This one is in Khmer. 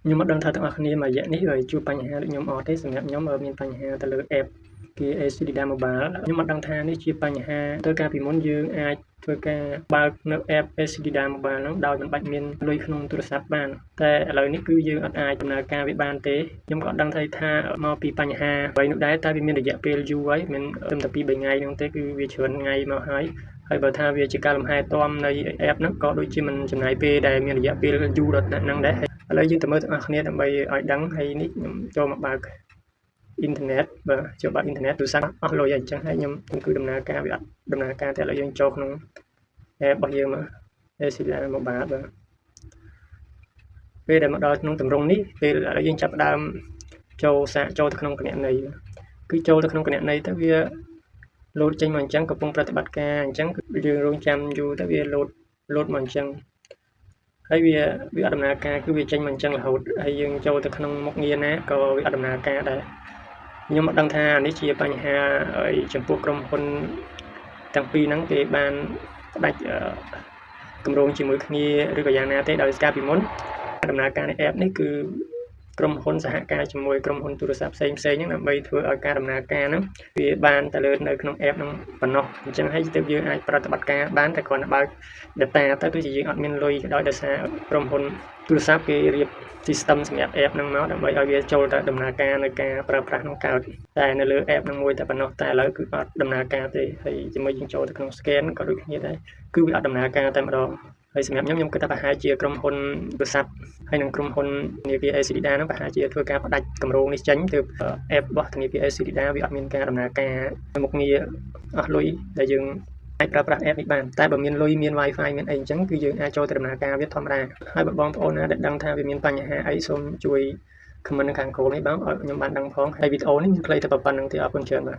ខ្ញុំអត់ដឹងថាទាំងអស់គ្នាមួយរយៈនេះជួបបញ្ហាដូចខ្ញុំអត់ទេសម្រាប់ខ្ញុំមានបញ្ហាទៅលើ app គេ ACDDA Mobile ខ្ញុំអត់ដឹងថានេះជាបញ្ហាទៅកាលពីមុនយើងអាចធ្វើការបើកនៅ app ACDDA Mobile ហ្នឹងដោយមិនបាច់មានលុយក្នុងទូរស័ព្ទបានតែឥឡូវនេះគឺយើងអត់អាចដំណើរការវាបានទេខ្ញុំក៏អត់ដឹងថាមកពីបញ្ហាអ្វីនោះដែរតែវាមានរយៈពេលយូរហើយមិនត្រឹមតែ2-3ថ្ងៃហ្នឹងទេគឺវាច្រើនថ្ងៃមកហើយបើថាវាជាការលំហែទាំនៃ app ហ្នឹងក៏ដូចជាមិនចំណាយពេលដែលមានរយៈពេលយូរដល់ហ្នឹងដែរឥឡូវយើងទៅមើលទាំងអស់គ្នាដើម្បីឲ្យដឹងហើយនេះខ្ញុំចូលមកបើកអ៊ីនធឺណិតបាទចូលបើកអ៊ីនធឺណិតទូរស័ព្ទអស់លុយហើយអញ្ចឹងហើយខ្ញុំគឺដំណើរការវាអត់ដំណើរការតែឥឡូវយើងចូលក្នុង app របស់យើងមក ACDDA Mobile បាទពេលដែលមកដល់ក្នុងទម្រង់នេះពេលឥឡូវយើងចាប់ផ្ដើមចូលសាកចូលទៅក្នុងគណនីគឺចូលទៅក្នុងគណនីទៅវាលោតចេញមកអញ្ចឹងកំពុងប្រតិបត្តិការអញ្ចឹងយើងរងចាំយូរទៅវាលោតមកអញ្ចឹងហើយវាអត់ដំណើរការគឺវាចេញមកអញ្ចឹងរហូតហើយយើងចូលទៅក្នុងមុខងារណាក៏វាអត់ដំណើរការដែរខ្ញុំអត់ដឹងថានេះជាបញ្ហាចំពោះក្រុមហ៊ុនទាំងពីរហ្នឹងគេបានផ្ដាច់គម្រោងជាមួយគ្នាឬក៏យ៉ាងណាទេដោយសារពីមុនដំណើរការនៃ app នេះគឺក្រុមហ៊ុនសហការជាមួយក្រុមហ៊ុនទូរស័ព្ទផ្សេងហ្នឹងដើម្បីធ្វើឲ្យការដំណើរការហ្នឹងវាបានទៅលើនៅក្នុង app ហ្នឹងប៉ុណ្ណោះអញ្ចឹងហើយទើបយើងអាចប្រតិបត្តិការបានតែគ្រាន់តែបើក data ទៅគឺយើងអត់មានលុយដោយសារក្រុមហ៊ុនទូរស័ព្ទគេរៀប system សម្រាប់ app ហ្នឹងមកដើម្បីឲ្យវាចូលទៅដំណើរការនៅការប្រើប្រាស់ក្នុងកើតតែនៅលើ app ហ្នឹងមួយតែប៉ុណ្ណោះតែឥឡូវគឺអត់ដំណើរការទេហើយជាមួយយើងចូលទៅក្នុង scan ក៏ដូចគ្នាដែរគឺវាអត់ដំណើរការតែម្ដងហើយសម្រាប់ខ្ញុំគិតថាប្រហែលជាក្រុមហ៊ុនទូរស័ព្ទហើយនិងក្រុមហ៊ុនធនាគារ ACDDA ហ្នឹងប្រហែលជាធ្វើការផ្ដាច់គម្រោងនេះចេញទើប app របស់ធនាគារ ACDDA វាអត់មានការដំណើរការមុខងារអស់លុយដែលយើងអាចប្រើប្រាស់ app នេះបានតែបើមានលុយមាន Wi-Fi មានអីអញ្ចឹងគឺយើងអាចចូលទៅដំណើរការវាធម្មតាហើយបើបងប្អូនណាដែលដឹងថាវាមានបញ្ហាអីសូមជួយ comment នៅខាងក្រោមនេះបងឲ្យខ្ញុំបានដឹងផងហើយវីដេអូនេះមានខ្លីតែប៉ុណ្្នឹងទេអរគុណច្រើនបាទ